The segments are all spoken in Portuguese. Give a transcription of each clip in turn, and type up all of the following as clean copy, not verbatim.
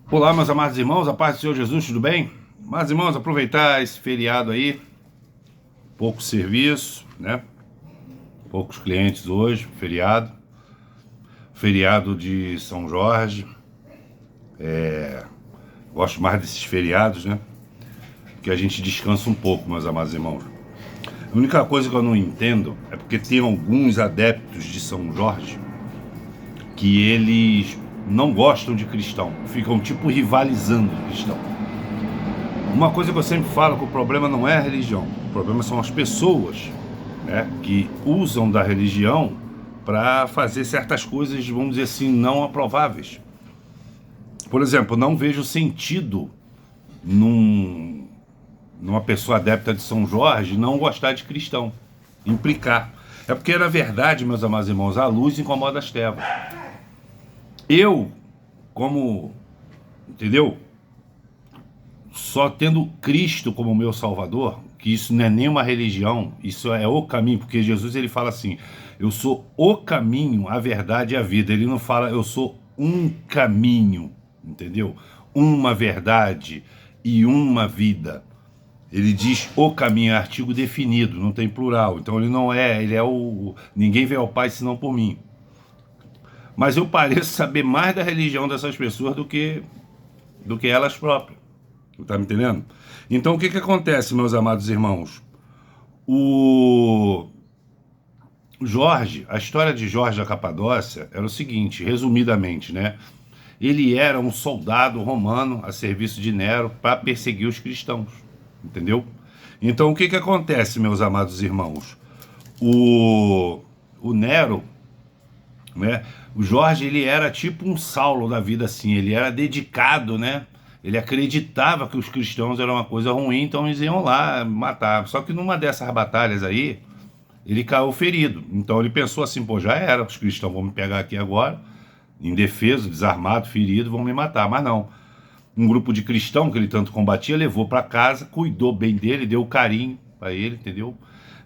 Olá, meus amados irmãos, a paz do Senhor Jesus, tudo bem? Amados irmãos, aproveitar esse feriado aí, pouco serviço, né? Poucos clientes hoje, feriado de São Jorge. Gosto mais desses feriados, né? Que a gente descansa um pouco, meus amados irmãos. A única coisa que eu não entendo é porque tem alguns adeptos de São Jorge que eles não gostam de cristão, ficam tipo rivalizando o cristão. Uma coisa que eu sempre falo, que o problema não é a religião, o problema são as pessoas, né, que usam da religião para fazer certas coisas, vamos dizer assim, não aprováveis. Por exemplo, não vejo sentido numa pessoa adepta de São Jorge não gostar de cristão, implicar. É porque, na verdade, meus amados irmãos, a luz incomoda as trevas. Eu, como, entendeu? Só tendo Cristo como meu Salvador, que isso não é nenhuma religião, isso é o caminho, porque Jesus ele fala assim, eu sou o caminho, a verdade e a vida. Ele não fala eu sou um caminho, entendeu? Uma verdade e uma vida. Ele diz o caminho, é artigo definido, não tem plural. Então ele é o ninguém vê ao Pai senão por mim. Mas eu pareço saber mais da religião dessas pessoas do que elas próprias. Tá me entendendo? Então o que que acontece, meus amados irmãos? O Jorge, a história de Jorge da Capadócia era o seguinte, resumidamente, né? Ele era um soldado romano a serviço de Nero para perseguir os cristãos, entendeu? Então o que que acontece, meus amados irmãos? O Nero, né? O Jorge ele era tipo um Saulo da vida assim, ele era dedicado, né? Ele acreditava que os cristãos eram uma coisa ruim, então eles iam lá matar. Só que numa dessas batalhas aí, ele caiu ferido. Então ele pensou assim, pô, já era, os cristãos vão me pegar aqui agora, indefeso, desarmado, ferido, vão me matar. Mas não. Um grupo de cristãos que ele tanto combatia, levou para casa, cuidou bem dele, deu carinho para ele, entendeu?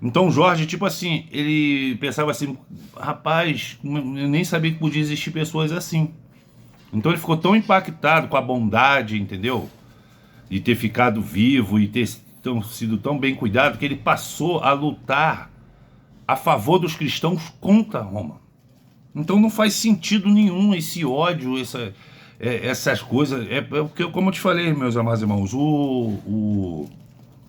Então Jorge, tipo assim, ele pensava assim, rapaz, eu nem sabia que podia existir pessoas assim. Então ele ficou tão impactado com a bondade, entendeu? De ter ficado vivo e ter sido tão bem cuidado que ele passou a lutar a favor dos cristãos contra Roma. Então não faz sentido nenhum esse ódio, essas coisas. É porque, como eu te falei, meus amados irmãos,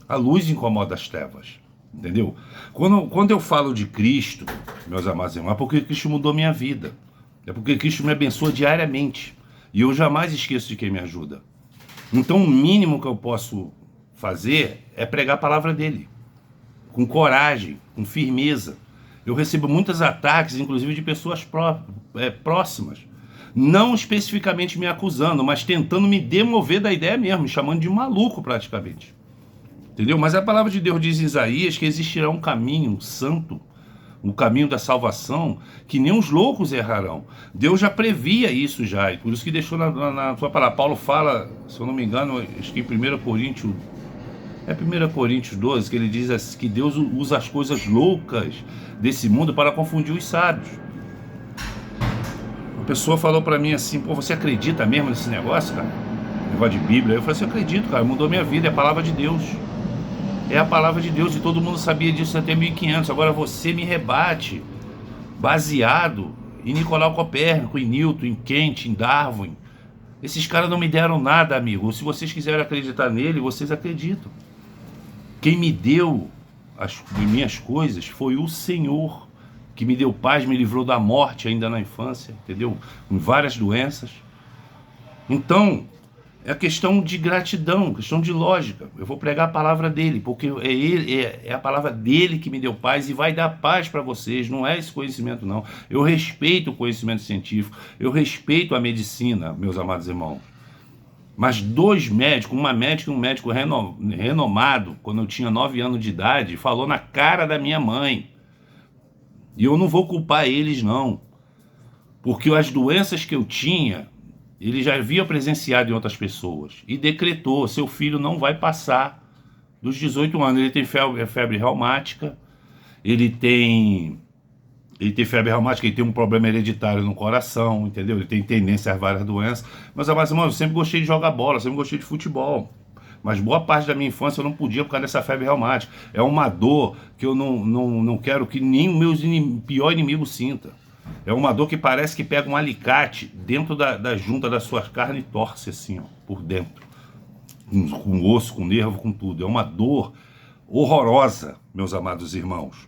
a luz incomoda as trevas. Entendeu? Quando eu falo de Cristo, meus amados irmãos, é porque Cristo mudou minha vida. É porque Cristo me abençoa diariamente. E eu jamais esqueço de quem me ajuda. Então o mínimo que eu posso fazer é pregar a palavra dele. Com coragem, com firmeza. Eu recebo muitos ataques, inclusive de pessoas próximas. Não especificamente me acusando, mas tentando me demover da ideia mesmo, me chamando de maluco praticamente. Entendeu? Mas a palavra de Deus diz em Isaías que existirá um caminho santo, o caminho da salvação, que nem os loucos errarão. Deus já previa isso já, e por isso que deixou na sua palavra. Paulo fala, se eu não me engano, acho que em 1 Coríntios, 1 Coríntios 12, que ele diz que Deus usa as coisas loucas desse mundo para confundir os sábios. Uma pessoa falou para mim assim, pô, você acredita mesmo nesse negócio, cara? Negócio de Bíblia. Eu falei assim, eu acredito, cara, mudou minha vida, é a palavra de Deus. É a palavra de Deus e todo mundo sabia disso até 1500. Agora você me rebate, baseado em Nicolau Copérnico, em Newton, em Kant, em Darwin. Esses caras não me deram nada, amigo. Se vocês quiserem acreditar nele, vocês acreditam. Quem me deu as minhas coisas foi o Senhor, que me deu paz, me livrou da morte ainda na infância, entendeu? Com várias doenças. Então, é questão de gratidão, questão de lógica. Eu vou pregar a palavra dele, porque é a palavra dele que me deu paz e vai dar paz para vocês. Não é esse conhecimento, não. Eu respeito o conhecimento científico, eu respeito a medicina, meus amados irmãos. Mas dois médicos, uma médica e um médico renomado, quando eu tinha 9 anos de idade, falou na cara da minha mãe. E eu não vou culpar eles, não. Porque as doenças que eu tinha, ele já havia presenciado em outras pessoas e decretou, seu filho não vai passar dos 18 anos. Ele tem febre reumática, ele tem ele tem febre reumática, ele tem um problema hereditário no coração, entendeu? Ele tem tendência a várias doenças. Mas, irmãos, eu sempre gostei de jogar bola, sempre gostei de futebol. Mas boa parte da minha infância eu não podia por causa dessa febre reumática. É uma dor que eu não quero que nem o meu pior inimigo sinta. É uma dor que parece que pega um alicate dentro da junta da sua carne e torce assim, ó, por dentro. Com osso, com nervo, com tudo. É uma dor horrorosa, meus amados irmãos.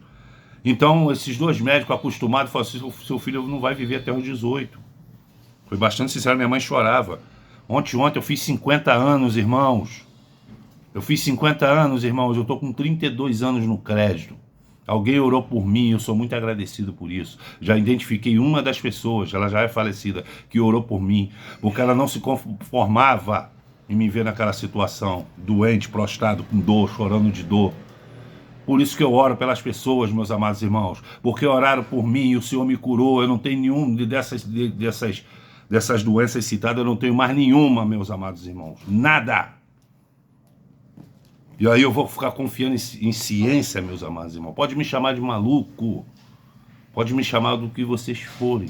Então, esses dois médicos acostumados falaram assim, seu filho não vai viver até os 18. Foi bastante sincero, minha mãe chorava. Ontem eu fiz 50 anos, irmãos. Eu fiz 50 anos, irmãos, eu estou com 32 anos no crédito. Alguém orou por mim, eu sou muito agradecido por isso. Já identifiquei uma das pessoas, ela já é falecida, que orou por mim, porque ela não se conformava em me ver naquela situação, doente, prostrado, com dor, chorando de dor. Por isso que eu oro pelas pessoas, meus amados irmãos, porque oraram por mim e o Senhor me curou. Eu não tenho nenhum dessas doenças citadas, eu não tenho mais nenhuma, meus amados irmãos. Nada. E aí eu vou ficar confiando em ciência, meus amados irmãos. Pode me chamar de maluco, pode me chamar do que vocês forem.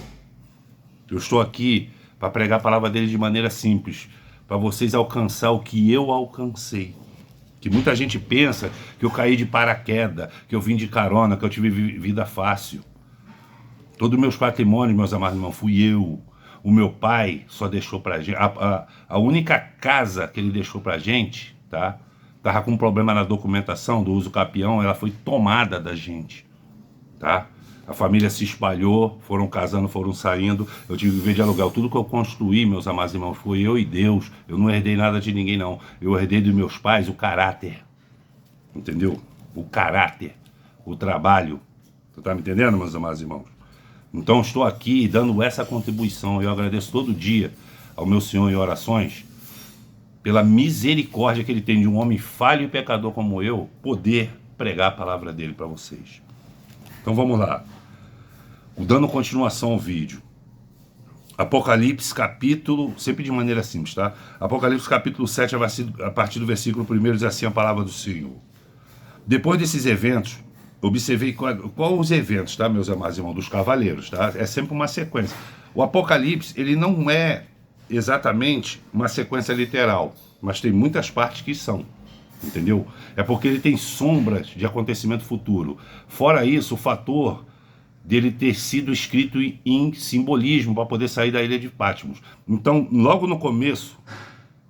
Eu estou aqui para pregar a palavra dele de maneira simples, para vocês alcançar o que eu alcancei. Que muita gente pensa que eu caí de paraquedas, que eu vim de carona, que eu tive vida fácil. Todos os meus patrimônios, meus amados irmãos, fui eu. O meu pai só deixou pra gente. A única casa que ele deixou pra gente, tá? Tava com um problema na documentação do uso capião, ela foi tomada da gente, tá? A família se espalhou, foram casando, foram saindo, eu tive que viver de aluguel. Tudo que eu construí, meus amados irmãos, foi eu e Deus. Eu não herdei nada de ninguém, não. Eu herdei dos meus pais o caráter, entendeu? O caráter, o trabalho. Você tá me entendendo, meus amados irmãos? Então estou aqui dando essa contribuição. Eu agradeço todo dia ao meu Senhor em orações, pela misericórdia que ele tem de um homem falho e pecador como eu, poder pregar a palavra dele para vocês. Então vamos lá. Dando continuação ao vídeo. Apocalipse capítulo, sempre de maneira simples, tá? Apocalipse capítulo 7, a partir do versículo 1, diz assim a palavra do Senhor. Depois desses eventos, observei qual os eventos, tá, meus amados irmãos, dos cavaleiros, tá? É sempre uma sequência. O Apocalipse, ele não é exatamente uma sequência literal, mas tem muitas partes que são, entendeu? É porque ele tem sombras de acontecimento futuro. Fora isso, o fator dele ter sido escrito em simbolismo para poder sair da ilha de Patmos. Então, logo no começo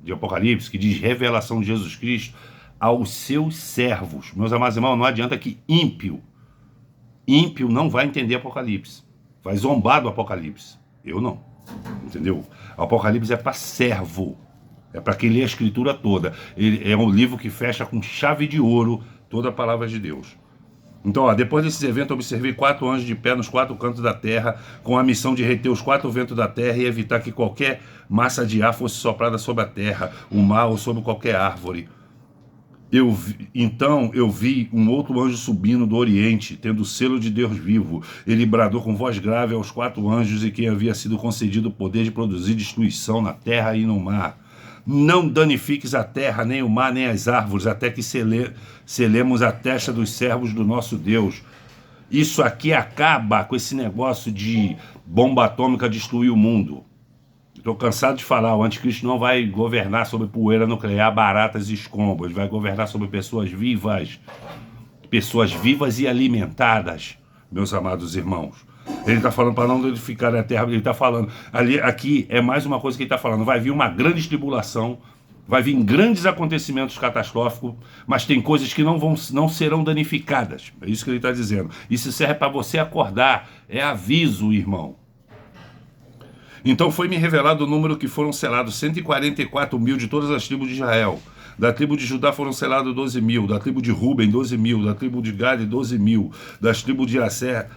de Apocalipse, que diz revelação de Jesus Cristo aos seus servos. Meus amados irmãos, não adianta que ímpio não vai entender Apocalipse, vai zombar do Apocalipse. Eu não. Entendeu? O Apocalipse é para servo, é para quem lê a escritura toda. Ele é um livro que fecha com chave de ouro toda a palavra de Deus. Então, ó, depois desses eventos, observei 4 anjos de pé nos 4 cantos da terra, com a missão de reter os 4 ventos da terra e evitar que qualquer massa de ar fosse soprada sobre a terra, o mar ou sobre qualquer árvore. Então eu vi um outro anjo subindo do Oriente, tendo o selo de Deus vivo. Ele bradou com voz grave aos 4 anjos e quem havia sido concedido o poder de produzir destruição na terra e no mar. Não danifiques a terra, nem o mar, nem as árvores, até que selemos a testa dos servos do nosso Deus. Isso aqui acaba com esse negócio de bomba atômica destruir o mundo. Estou cansado de falar, o anticristo não vai governar sobre poeira nuclear, baratas e escombros. Ele vai governar sobre pessoas vivas e alimentadas, meus amados irmãos. Ele está falando para não danificar a terra, ele está falando, aqui é mais uma coisa que ele está falando, vai vir uma grande tribulação, vai vir grandes acontecimentos catastróficos, mas tem coisas que não serão danificadas. É isso que ele está dizendo. Isso serve para você acordar, é aviso, irmão. Então foi-me revelado o número que foram selados, 144 mil de todas as tribos de Israel. Da tribo de Judá foram selados 12 mil, da tribo de Ruben 12 mil, da tribo de Gade 12 mil, das tribos de Azer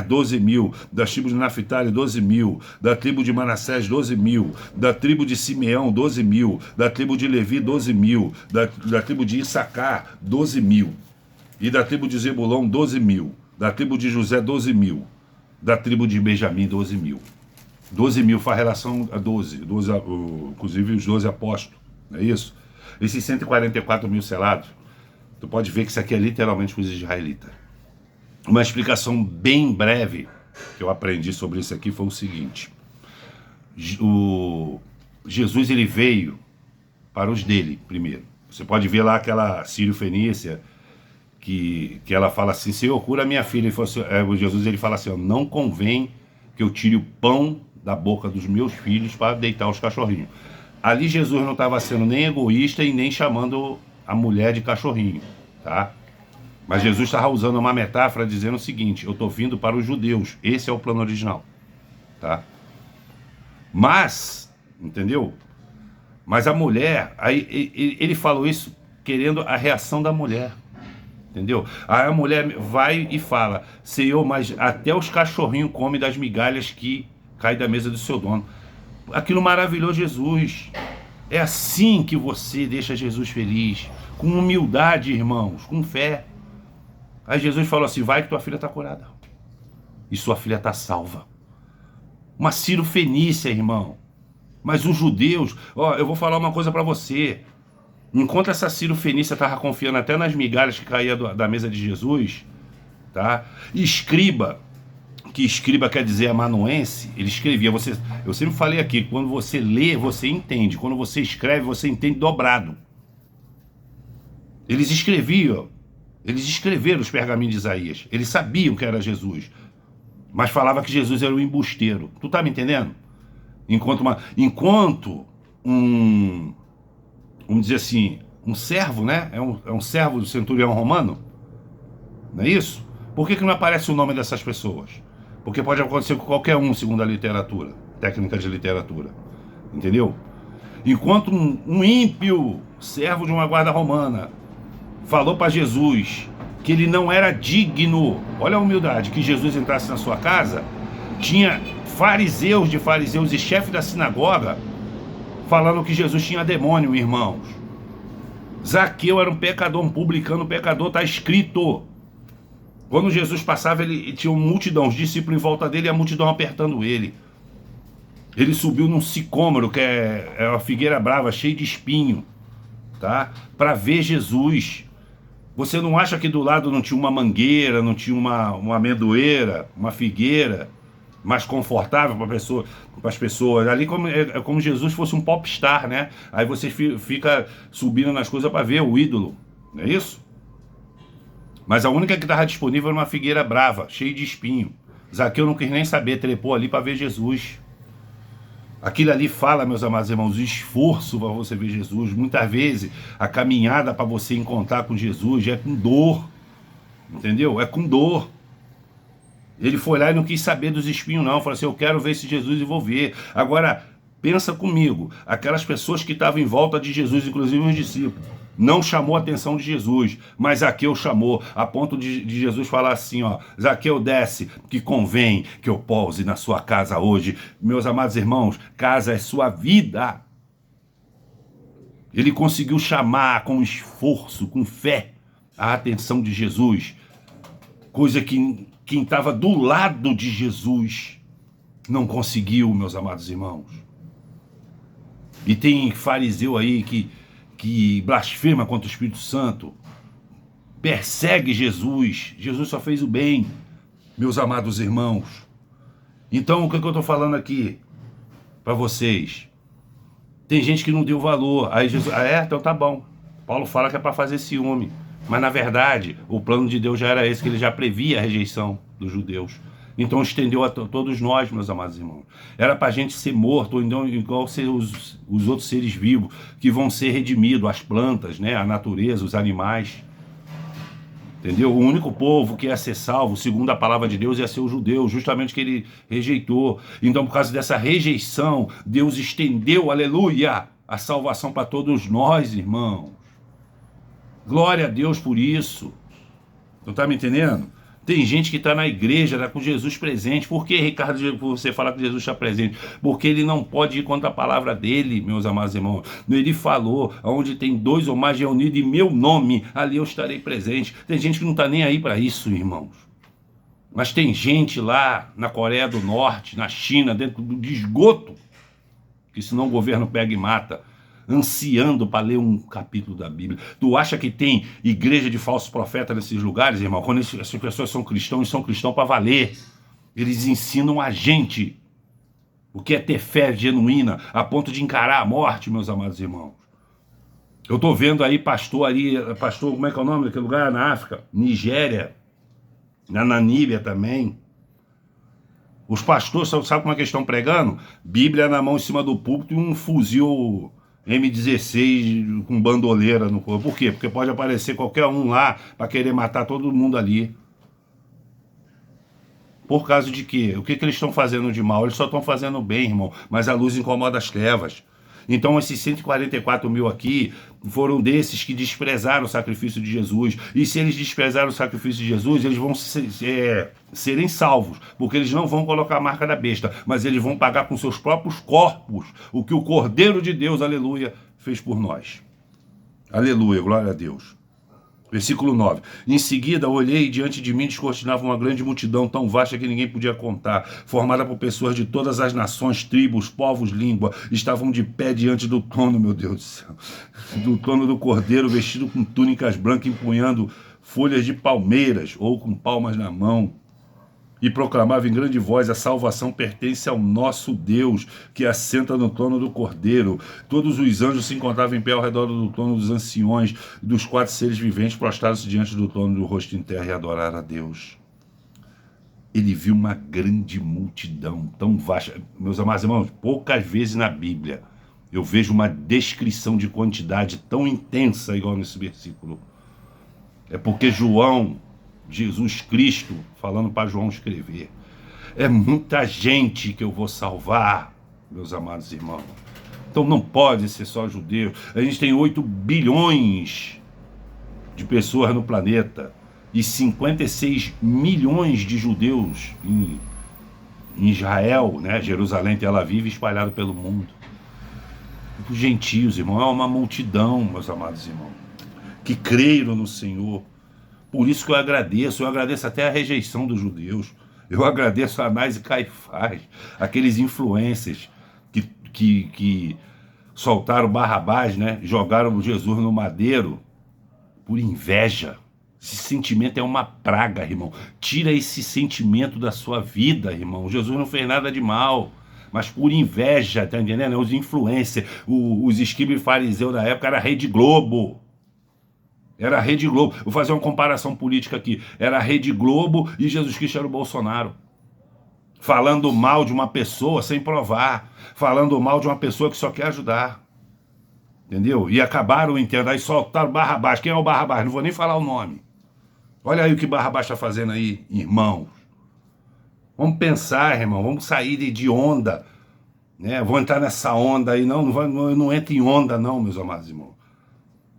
12 mil, das tribos de Naphtali 12 mil, da tribo de Manassés 12 mil, da tribo de Simeão 12 mil, da tribo de Levi 12 mil, da tribo de Issacar 12 mil, e da tribo de Zebulão 12 mil, da tribo de José 12 mil, da tribo de Benjamim 12 mil. 12 mil faz relação a 12, inclusive os 12 apóstolos, não é isso? Esses 144 mil selados, tu pode ver que isso aqui é literalmente os israelitas. Uma explicação bem breve que eu aprendi sobre isso aqui foi o seguinte: Jesus ele veio para os dele primeiro. Você pode ver lá aquela sírio-fenícia que ela fala assim: Senhor, cura a minha filha. Jesus ele fala assim: ó, não convém que eu tire o pão da boca dos meus filhos para deitar os cachorrinhos. Ali Jesus não estava sendo nem egoísta e nem chamando a mulher de cachorrinho, tá? Mas Jesus estava usando uma metáfora dizendo o seguinte: eu estou vindo para os judeus, esse é o plano original, tá? Mas, entendeu? Mas a mulher, aí ele falou isso querendo a reação da mulher, entendeu? Aí a mulher vai e fala: Senhor, mas até os cachorrinhos comem das migalhas que caem da mesa do seu dono. Aquilo maravilhou Jesus. É assim que você deixa Jesus feliz, com humildade, irmãos, com fé. Aí Jesus falou assim: vai que tua filha está curada e sua filha está salva. Uma sírio-fenícia, irmão. Mas os judeus, ó, eu vou falar uma coisa para você. Enquanto essa sírio-fenícia estava confiando até nas migalhas que caíam da mesa de Jesus, tá? Escriba, que escriba quer dizer amanuense, ele escrevia. Eu sempre falei aqui, quando você lê, você entende. Quando você escreve, você entende dobrado. Eles escreviam. Eles escreveram os pergaminhos de Isaías. Eles sabiam que era Jesus. Mas falava que Jesus era um embusteiro. Tu tá me entendendo? Enquanto vamos dizer assim, um servo, né? É um servo do centurião romano. Não é isso? Por que não aparece o nome dessas pessoas? Porque pode acontecer com qualquer um, segundo a literatura, técnica de literatura. Entendeu? Enquanto um ímpio, servo de uma guarda romana, falou para Jesus que ele não era digno, olha a humildade, que Jesus entrasse na sua casa, tinha fariseus de fariseus e chefe da sinagoga falando que Jesus tinha demônio, irmãos. Zaqueu era um pecador, um publicano pecador, está escrito. Quando Jesus passava, ele tinha uma multidão, os discípulos em volta dele e a multidão apertando ele. Ele subiu num sicômoro, que é uma figueira brava, cheia de espinho, tá? Para ver Jesus. Você não acha que do lado não tinha uma mangueira, não tinha uma amendoeira, uma figueira mais confortável para as pessoas? Ali é como Jesus fosse um popstar, né? Aí você fica subindo nas coisas para ver o ídolo, não é isso? Mas a única que estava disponível era uma figueira brava, cheia de espinho. Zaqueu não quis nem saber, trepou ali para ver Jesus. Aquilo ali fala, meus amados irmãos, o esforço para você ver Jesus. Muitas vezes a caminhada para você encontrar com Jesus é com dor, entendeu? É com dor. Ele foi lá e não quis saber dos espinhos não, falou assim: eu quero ver esse Jesus e vou ver. Agora, pensa comigo, aquelas pessoas que estavam em volta de Jesus, inclusive os discípulos, não chamou a atenção de Jesus, mas Zaqueu chamou, a ponto de Jesus falar assim, ó: Zaqueu, desce, que convém que eu pouse na sua casa hoje. Meus amados irmãos, casa é sua vida. Ele conseguiu chamar com esforço, com fé, a atenção de Jesus, coisa que quem estava do lado de Jesus não conseguiu, meus amados irmãos. E tem fariseu aí que blasfema contra o Espírito Santo, persegue Jesus. Jesus só fez o bem, meus amados irmãos. Então, o que eu estou falando aqui para vocês? Tem gente que não deu valor. Aí Jesus, então tá bom. Paulo fala que é para fazer ciúme. Mas na verdade, o plano de Deus já era esse, que ele já previa a rejeição dos judeus. Então estendeu a todos nós, meus amados irmãos. Era para a gente ser morto, ou então igual ser os outros seres vivos, que vão ser redimidos, as plantas, né, a natureza, os animais. Entendeu? O único povo que ia ser salvo, segundo a palavra de Deus, ia ser o judeu, justamente que ele rejeitou. Então, por causa dessa rejeição, Deus estendeu, aleluia, a salvação para todos nós, irmãos. Glória a Deus por isso. Não está me entendendo? Tem gente que está na igreja, está com Jesus presente. Por que, Ricardo, você fala que Jesus está presente? Porque ele não pode ir contra a palavra dele, meus amados irmãos. Ele falou: onde tem 2 ou mais reunidos em meu nome, ali eu estarei presente. Tem gente que não está nem aí para isso, irmãos. Mas tem gente lá na Coreia do Norte, na China, dentro do esgoto, que senão o governo pega e mata, ansiando para ler um capítulo da Bíblia. Tu acha que tem igreja de falsos profetas nesses lugares, irmão? Quando essas pessoas são cristãos para valer. Eles ensinam a gente o que é ter fé genuína, a ponto de encarar a morte, meus amados irmãos. Eu estou vendo aí pastor, como é que é o nome daquele lugar? Na África, Nigéria, na Namíbia também. Os pastores, sabe como é que eles estão pregando? Bíblia na mão em cima do púlpito e um fuzil M16 com bandoleira no corpo. Por quê? Porque pode aparecer qualquer um lá para querer matar todo mundo ali. Por causa de quê? O que eles estão fazendo de mal? Eles só estão fazendo bem, irmão. Mas a luz incomoda as trevas. Então esses 144 mil aqui foram desses que desprezaram o sacrifício de Jesus. E se eles desprezaram o sacrifício de Jesus, eles vão serem salvos, porque eles não vão colocar a marca da besta, mas eles vão pagar com seus próprios corpos o que o Cordeiro de Deus, aleluia, fez por nós. Aleluia, glória a Deus. Versículo 9. Em seguida, olhei e diante de mim descortinava uma grande multidão tão vasta que ninguém podia contar, formada por pessoas de todas as nações, tribos, povos, língua. Estavam de pé diante do trono, meu Deus do céu, do trono do Cordeiro, vestido com túnicas brancas, empunhando folhas de palmeiras ou com palmas na mão. E proclamava em grande voz: a salvação pertence ao nosso Deus, que assenta no trono do Cordeiro. Todos os anjos se encontravam em pé ao redor do trono dos anciões, dos 4 seres viventes, prostrados diante do trono do rosto em terra e adoraram a Deus. Ele viu uma grande multidão tão vasta. Meus amados irmãos, poucas vezes na Bíblia eu vejo uma descrição de quantidade tão intensa igual nesse versículo. É porque Jesus Cristo, falando para João escrever, é muita gente que eu vou salvar, meus amados irmãos. Então não pode ser só judeu. A gente tem 8 bilhões de pessoas no planeta e 56 milhões de judeus em Israel, né? Jerusalém, Tel Aviv, espalhado pelo mundo. Os gentios, irmão, é uma multidão, meus amados irmãos, que creram no Senhor. Por isso que eu agradeço até a rejeição dos judeus. Eu agradeço a Anás e Caifás, aqueles influencers que soltaram Barrabás, né? Jogaram Jesus no madeiro por inveja. Esse sentimento é uma praga, irmão. Tira esse sentimento da sua vida, irmão. Jesus não fez nada de mal, mas por inveja, tá entendendo? Os influencers, os escribas e fariseus da época era a Rede Globo. Era a Rede Globo. Vou fazer uma comparação política aqui. Era a Rede Globo e Jesus Cristo era o Bolsonaro. Falando mal de uma pessoa sem provar. Falando mal de uma pessoa que só quer ajudar. Entendeu? E acabaram entendendo. Aí soltaram Barrabás. Quem é o Barrabás? Não vou nem falar o nome. Olha aí o que Barrabás está fazendo aí, irmãos. Vamos pensar, irmão. Vamos sair de onda. Né? Vou entrar nessa onda aí. Não entra em onda não, meus amados irmãos.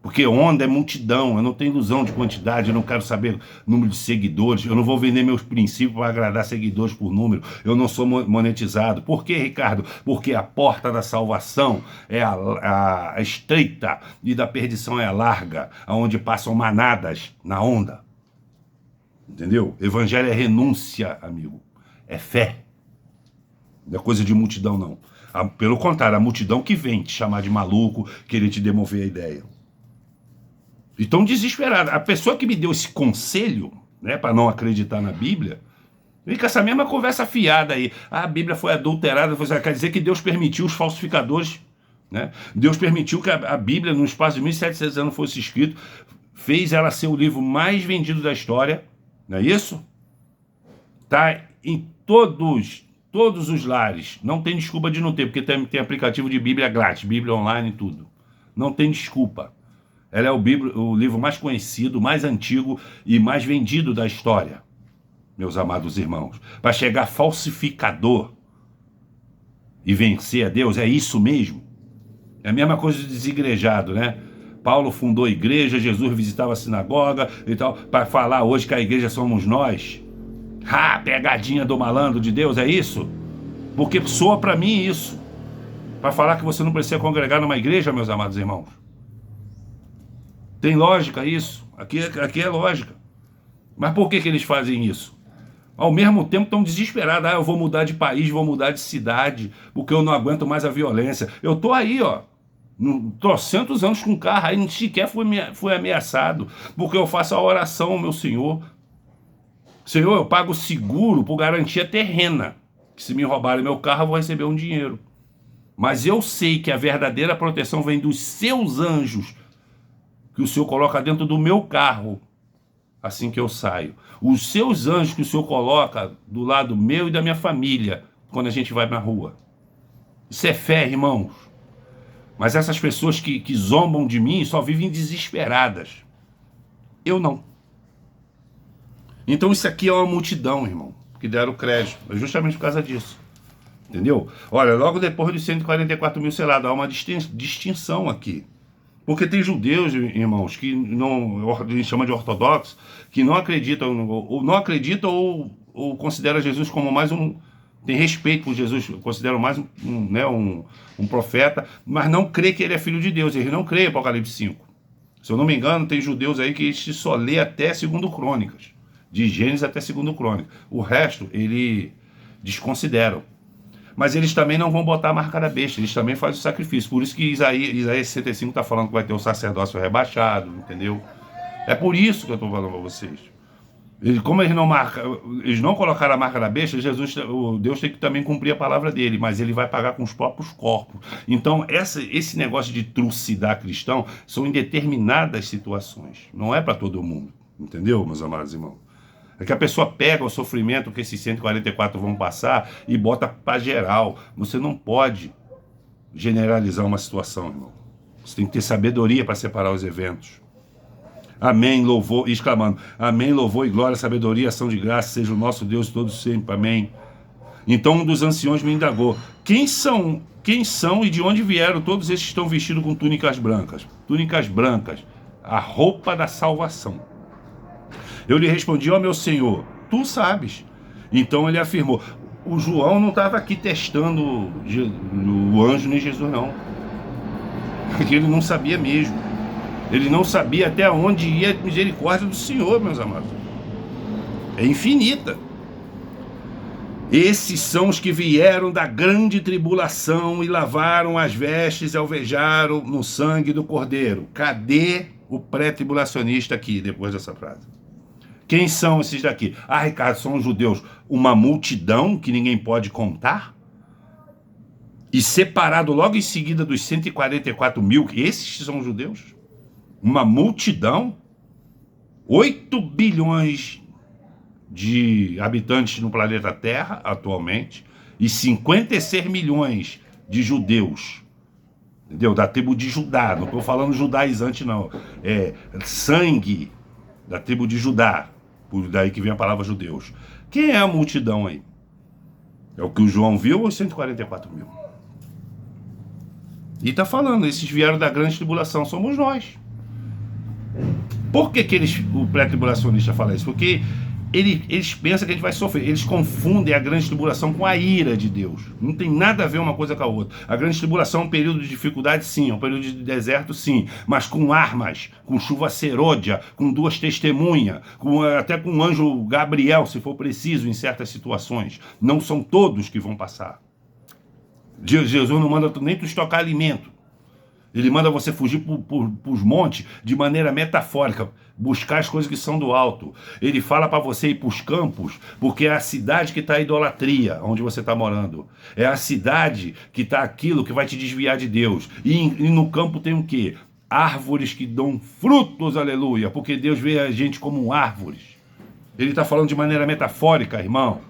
Porque onda é multidão, eu não tenho ilusão de quantidade, eu não quero saber número de seguidores, eu não vou vender meus princípios para agradar seguidores por número, eu não sou monetizado. Por quê, Ricardo? Porque a porta da salvação é a estreita e da perdição é a larga, onde passam manadas na onda. Entendeu? Evangelho é renúncia, amigo, é fé. Não é coisa de multidão, não. Pelo contrário, a multidão que vem te chamar de maluco, querer te demover a ideia. E tão desesperado. A pessoa que me deu esse conselho, né, para não acreditar na Bíblia, vem com essa mesma conversa fiada aí. A Bíblia foi adulterada, quer dizer que Deus permitiu os falsificadores, né? Deus permitiu que a Bíblia, no espaço de 1700 anos, fosse escrito, fez ela ser o livro mais vendido da história, não é isso? Tá em todos os lares. Não tem desculpa de não ter, porque tem aplicativo de Bíblia grátis, Bíblia online e tudo. Não tem desculpa. Ela é o livro mais conhecido, mais antigo e mais vendido da história, meus amados irmãos. Para chegar falsificador e vencer a Deus, é isso mesmo? É a mesma coisa de desigrejado, né? Paulo fundou a igreja, Jesus visitava a sinagoga e tal, para falar hoje que a igreja somos nós. Pegadinha do malandro de Deus, é isso? Porque soa para mim isso. Para falar que você não precisa congregar numa igreja, meus amados irmãos. Tem lógica isso? Aqui é lógica. Mas por que eles fazem isso? Ao mesmo tempo estão desesperados. Eu vou mudar de país, vou mudar de cidade, porque eu não aguento mais a violência. Eu estou aí, ó, 300 anos com carro, aí nem sequer fui ameaçado, porque eu faço a oração ao meu Senhor. Senhor, eu pago seguro por garantia terrena, que se me roubarem meu carro eu vou receber um dinheiro. Mas eu sei que a verdadeira proteção vem dos seus anjos, que o Senhor coloca dentro do meu carro, assim que eu saio. Os seus anjos que o Senhor coloca do lado meu e da minha família, quando a gente vai na rua. Isso é fé, irmãos. Mas essas pessoas que zombam de mim só vivem desesperadas. Eu não. Então isso aqui é uma multidão, irmão, que deram crédito. É justamente por causa disso. Entendeu? Olha, logo depois dos 144 mil selados, há uma distinção aqui. Porque tem judeus, irmãos, que não, a gente chama de ortodoxos, que não acreditam, ou consideram Jesus como mais um, tem respeito por Jesus, consideram mais um profeta, mas não crê que ele é filho de Deus, eles não creem em Apocalipse 5. Se eu não me engano, tem judeus aí que só lê até 2 Crônicas, de Gênesis até 2 Crônicas. O resto, ele desconsideram. Mas eles também não vão botar a marca da besta, eles também fazem o sacrifício. Por isso que Isaías 65 está falando que vai ter o sacerdócio rebaixado, entendeu? É por isso que eu estou falando para vocês. Como eles não colocaram a marca da besta, Deus tem que também cumprir a palavra dele, mas ele vai pagar com os próprios corpos. Então, esse negócio de trucidar cristão são em determinadas situações, não é para todo mundo, entendeu, meus amados irmãos? É que a pessoa pega o sofrimento que esses 144 vão passar e bota para geral. Você não pode generalizar uma situação, irmão. Você tem que ter sabedoria para separar os eventos. Amém, louvor, exclamando, amém, louvor e glória, sabedoria, ação de graça, seja o nosso Deus todo sempre, amém. Então um dos anciões me indagou, quem são e de onde vieram todos esses que estão vestidos com túnicas brancas? Túnicas brancas, a roupa da salvação. Eu lhe respondi, ó meu Senhor, tu sabes. Então ele afirmou, o João não estava aqui testando o anjo nem Jesus não, porque ele não sabia mesmo. Ele não sabia até onde ia a misericórdia do Senhor, meus amados. É infinita. Esses são os que vieram da grande tribulação e lavaram as vestes e alvejaram no sangue do Cordeiro. Cadê o pré-tribulacionista aqui, depois dessa frase? Quem são esses daqui? Ah, Ricardo, são os judeus. Uma multidão que ninguém pode contar? E separado logo em seguida dos 144 mil, esses são os judeus? Uma multidão? 8 bilhões de habitantes no planeta Terra, atualmente, e 56 milhões de judeus. Entendeu? Da tribo de Judá. Não estou falando judaizante, não. É sangue da tribo de Judá. Por daí que vem a palavra judeus. Quem é a multidão aí? É o que o João viu ou os 144 mil? E está falando, esses vieram da grande tribulação, somos nós. Por que o pré-tribulacionista fala isso? Porque eles pensam que a gente vai sofrer. Eles confundem a grande tribulação com a ira de Deus. Não tem nada a ver uma coisa com a outra. A grande tribulação é um período de dificuldade, sim. É um período de deserto, sim. Mas com armas, com chuva serôdia, com 2 testemunhas, até com o anjo Gabriel, se for preciso, em certas situações. Não são todos que vão passar. Jesus não manda nem tu estocar alimento. Ele manda você fugir para os montes de maneira metafórica, buscar as coisas que são do alto. Ele fala para você ir para os campos, porque é a cidade que está a idolatria, onde você está morando. É a cidade que está aquilo que vai te desviar de Deus. E no campo tem o quê? Árvores que dão frutos, aleluia, porque Deus vê a gente como árvores. Ele está falando de maneira metafórica, irmão.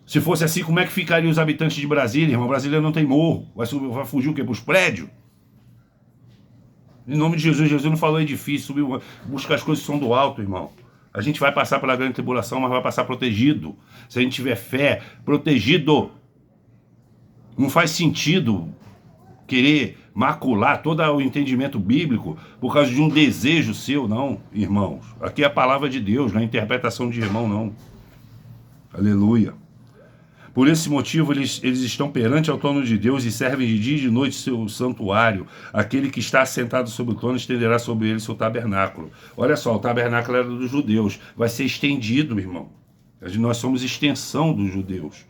Se fosse assim, como é que ficariam os habitantes de Brasília, irmão? Brasília não tem morro. Vai fugir o quê? Para os prédios? Em nome de Jesus, Jesus não falou edifício, busca as coisas que são do alto, irmão. A gente vai passar pela grande tribulação, mas vai passar protegido. Se a gente tiver fé, protegido. Não faz sentido querer macular todo o entendimento bíblico por causa de um desejo seu, não, irmãos. Aqui é a palavra de Deus, não é a interpretação de irmão, não. Aleluia. Por esse motivo, eles estão perante ao trono de Deus e servem de dia e de noite seu santuário. Aquele que está assentado sobre o trono estenderá sobre ele seu tabernáculo. Olha só, o tabernáculo era dos judeus. Vai ser estendido, irmão. Nós somos extensão dos judeus.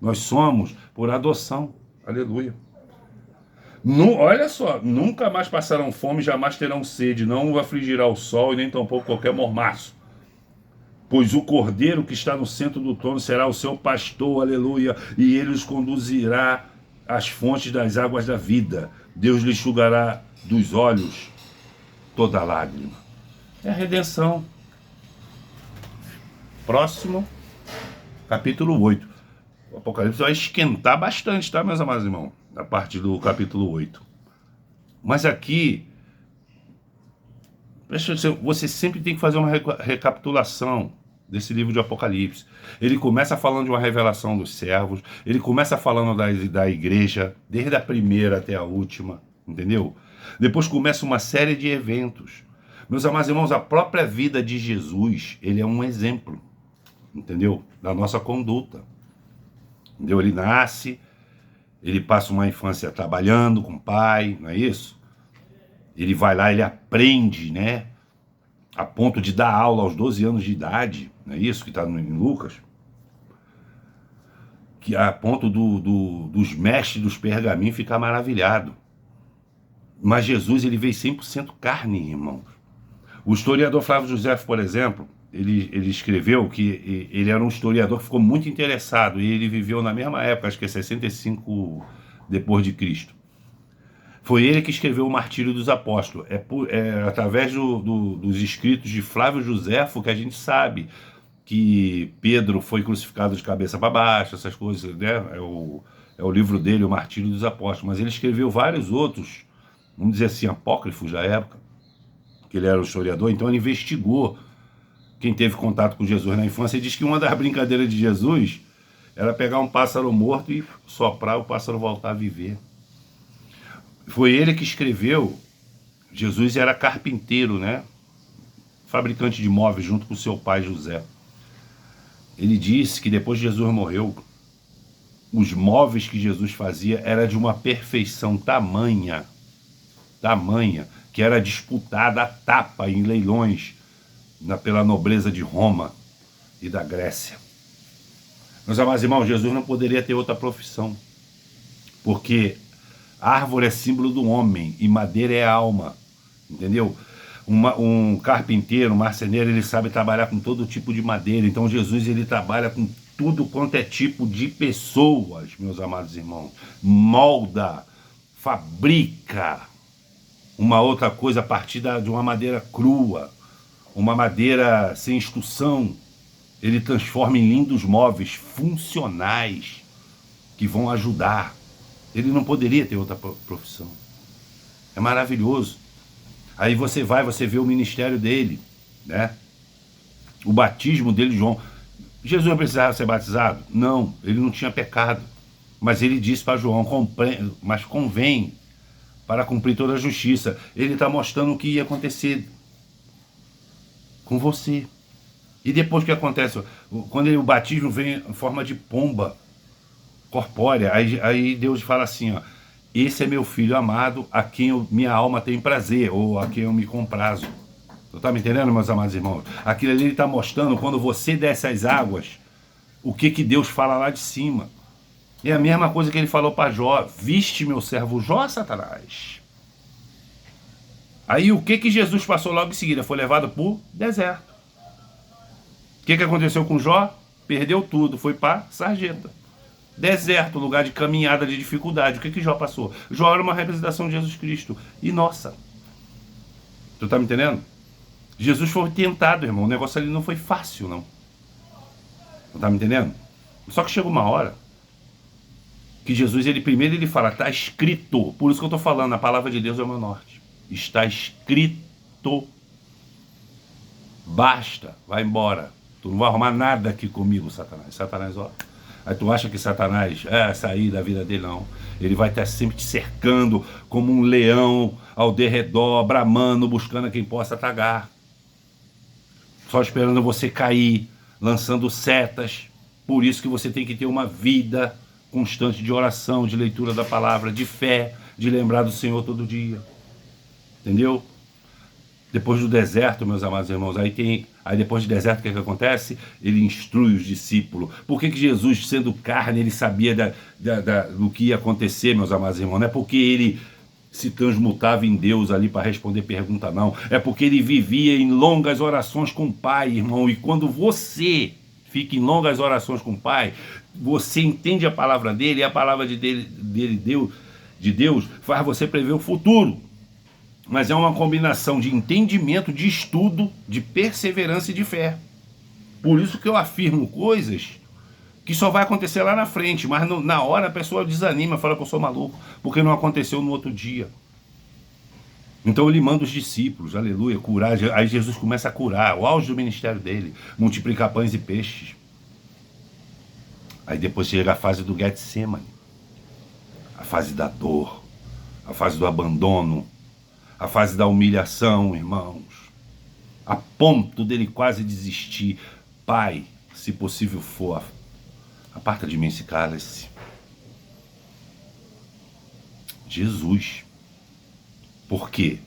Nós somos por adoção. Aleluia. Olha só, nunca mais passarão fome, jamais terão sede, não afligirá o sol e nem tampouco qualquer mormaço. Pois o Cordeiro que está no centro do trono será o seu pastor, aleluia, e ele os conduzirá às fontes das águas da vida. Deus lhe enxugará dos olhos toda lágrima. É a redenção. Próximo, capítulo 8. O Apocalipse vai esquentar bastante, tá, meus amados irmãos? A partir do capítulo 8. Mas aqui, você sempre tem que fazer uma recapitulação desse livro de Apocalipse. Ele começa falando de uma revelação dos servos, ele começa falando da igreja, desde a primeira até a última, entendeu? Depois começa uma série de eventos. Meus amados irmãos, a própria vida de Jesus, ele é um exemplo, entendeu? Da nossa conduta. Entendeu? Ele nasce, ele passa uma infância trabalhando com o pai, não é isso? Ele vai lá, ele aprende, né? A ponto de dar aula aos 12 anos de idade, não é isso que está em Lucas? Que a ponto dos mestres dos pergaminhos ficar maravilhado. Mas Jesus, ele veio 100% carne, irmãos. O historiador Flávio José, por exemplo, ele escreveu que ele era um historiador que ficou muito interessado, e ele viveu na mesma época, acho que é 65 depois de Cristo. Foi ele que escreveu o Martírio dos Apóstolos. É através dos escritos de Flávio Josefo que a gente sabe que Pedro foi crucificado de cabeça para baixo, essas coisas, né? É o livro dele, o Martírio dos Apóstolos. Mas ele escreveu vários outros, vamos dizer assim, apócrifos da época, que ele era um historiador. Então ele investigou quem teve contato com Jesus na infância e diz que uma das brincadeiras de Jesus era pegar um pássaro morto e soprar o pássaro voltar a viver. Foi ele que escreveu. Jesus era carpinteiro, né? Fabricante de móveis junto com seu pai José. Ele disse que depois que Jesus morreu, os móveis que Jesus fazia era de uma perfeição tamanha, que era disputada a tapa em leilões pela nobreza de Roma e da Grécia. Meus amados irmãos, Jesus não poderia ter outra profissão, porque árvore é símbolo do homem e madeira é a alma, entendeu? Um carpinteiro, um marceneiro, ele sabe trabalhar com todo tipo de madeira. Então Jesus, ele trabalha com tudo quanto é tipo de pessoas, meus amados irmãos. Molda, fabrica uma outra coisa a partir de uma madeira crua, uma madeira sem instrução. Ele transforma em lindos móveis funcionais que vão ajudar. Ele não poderia ter outra profissão. É maravilhoso. Aí você vê o ministério dele, né? O batismo dele, João. Jesus não precisava ser batizado? Não, ele não tinha pecado. Mas ele disse para João, mas convém para cumprir toda a justiça. Ele está mostrando o que ia acontecer com você. E depois que acontece, quando o batismo vem em forma de pomba corpórea, aí Deus fala assim, ó, esse é meu filho amado, a quem minha alma tem prazer, ou a quem eu me comprazo. Você tá me entendendo, meus amados irmãos? Aquilo ali ele está mostrando, quando você desce as águas, o que Deus fala lá de cima. É a mesma coisa que ele falou para Jó, viste meu servo Jó, Satanás. Aí o que Jesus passou logo em seguida? Foi levado para o deserto. O que aconteceu com Jó? Perdeu tudo, foi para sarjeta. Deserto, lugar de caminhada, de dificuldade. O que Jó passou? Jó era uma representação de Jesus Cristo. E nossa, tu tá me entendendo? Jesus foi tentado, irmão. O negócio ali não foi fácil, não. Tu tá me entendendo? Só que chega uma hora que Jesus, primeiro ele fala, tá escrito. Por isso que eu tô falando, a palavra de Deus é o meu norte. Está escrito. Basta, vai embora. Tu não vai arrumar nada aqui comigo, Satanás. Satanás, ó. Aí tu acha que Satanás sair da vida dele? Não. Ele vai estar sempre te cercando como um leão ao derredor, bramando, buscando a quem possa tragar. Só esperando você cair, lançando setas. Por isso que você tem que ter uma vida constante de oração, de leitura da palavra, de fé, de lembrar do Senhor todo dia. Entendeu? Depois do deserto, meus amados irmãos, aí depois do deserto, o que acontece? Ele instrui os discípulos. Por que Jesus, sendo carne, ele sabia do que ia acontecer, meus amados irmãos? Não é porque ele se transmutava em Deus ali para responder pergunta, não. É porque ele vivia em longas orações com o Pai, irmão. E quando você fica em longas orações com o Pai, você entende a palavra dele, e a palavra de Deus faz você prever o futuro. Mas é uma combinação de entendimento, de estudo, de perseverança e de fé. Por isso que eu afirmo coisas que só vai acontecer lá na frente, mas na hora a pessoa desanima, fala que eu sou maluco, porque não aconteceu no outro dia. Então ele manda os discípulos, aleluia, curar. Aí Jesus começa a curar, o auge do ministério dele, multiplicar pães e peixes. Aí depois chega a fase do Getsemane, a fase da dor, a fase do abandono, a fase da humilhação, irmãos, a ponto dele quase desistir. Pai, se possível for, aparta de mim esse cálice. Jesus. Por quê?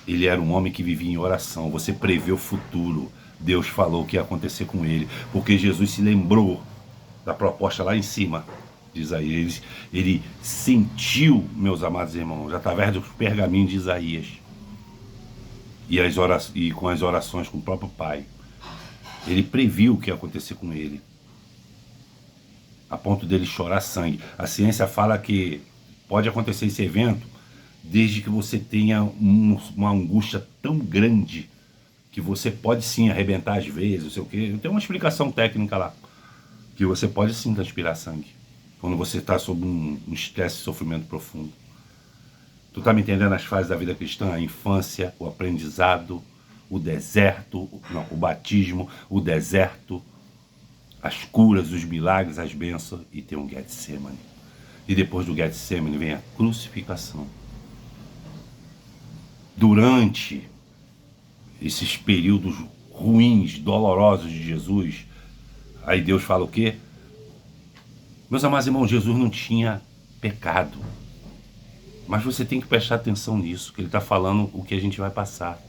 Ele era um homem que vivia em oração. Você prevê o futuro. Deus falou o que ia acontecer com ele. Porque Jesus se lembrou da proposta lá em cima de Isaías. Ele sentiu, meus amados irmãos, através dos pergaminhos de Isaías. E com as orações com o próprio Pai. Ele previu o que ia acontecer com ele. A ponto dele chorar sangue. A ciência fala que pode acontecer esse evento desde que você tenha uma angústia tão grande que você pode sim arrebentar às vezes, não sei o quê. Tem uma explicação técnica lá, que você pode sim transpirar sangue, quando você está sob um estresse e sofrimento profundo. Tu está me entendendo as fases da vida cristã? A infância, o aprendizado, o deserto, não, o batismo, o deserto, as curas, os milagres, as bênçãos, e tem um Getsemane. E depois do Getsemane vem a crucificação. Durante esses períodos ruins, dolorosos de Jesus, aí Deus fala o quê? Meus amados irmãos, Jesus não tinha pecado. Mas você tem que prestar atenção nisso, que ele está falando o que a gente vai passar.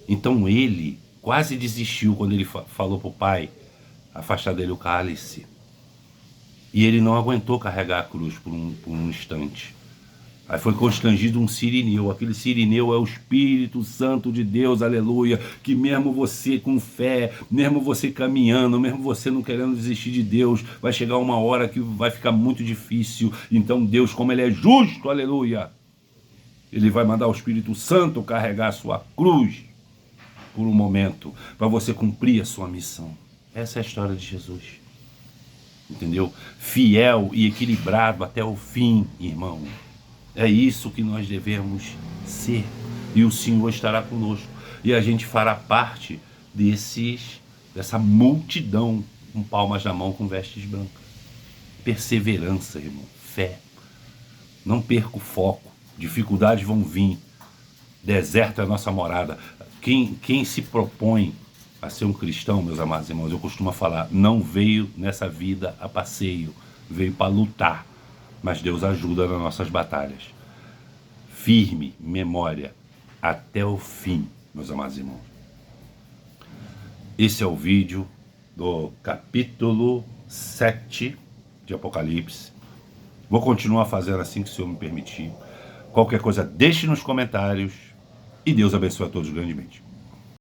Então ele quase desistiu quando ele falou para o Pai afastar dele o cálice. E ele não aguentou carregar a cruz por um instante. Aí foi constrangido um sirineu. Aquele sirineu é o Espírito Santo de Deus, aleluia. Que mesmo você com fé, mesmo você caminhando, mesmo você não querendo desistir de Deus, vai chegar uma hora que vai ficar muito difícil. Então Deus, como ele é justo, aleluia, ele vai mandar o Espírito Santo carregar a sua cruz por um momento, para você cumprir a sua missão. Essa é a história de Jesus. Entendeu? Fiel e equilibrado até o fim, irmão. É isso que nós devemos ser. E o Senhor estará conosco. E a gente fará parte dessa multidão com palmas na mão, com vestes brancas. Perseverança, irmão. Fé. Não perca o foco. Dificuldades vão vir. Deserto é a nossa morada. Quem se propõe a ser um cristão, meus amados irmãos, eu costumo falar, não veio nessa vida a passeio. Veio para lutar. Mas Deus ajuda nas nossas batalhas. Firme, memória, até o fim, meus amados irmãos. Esse é o vídeo do capítulo 7 de Apocalipse. Vou continuar fazendo assim que o Senhor me permitir. Qualquer coisa, deixe nos comentários. E Deus abençoe a todos grandemente.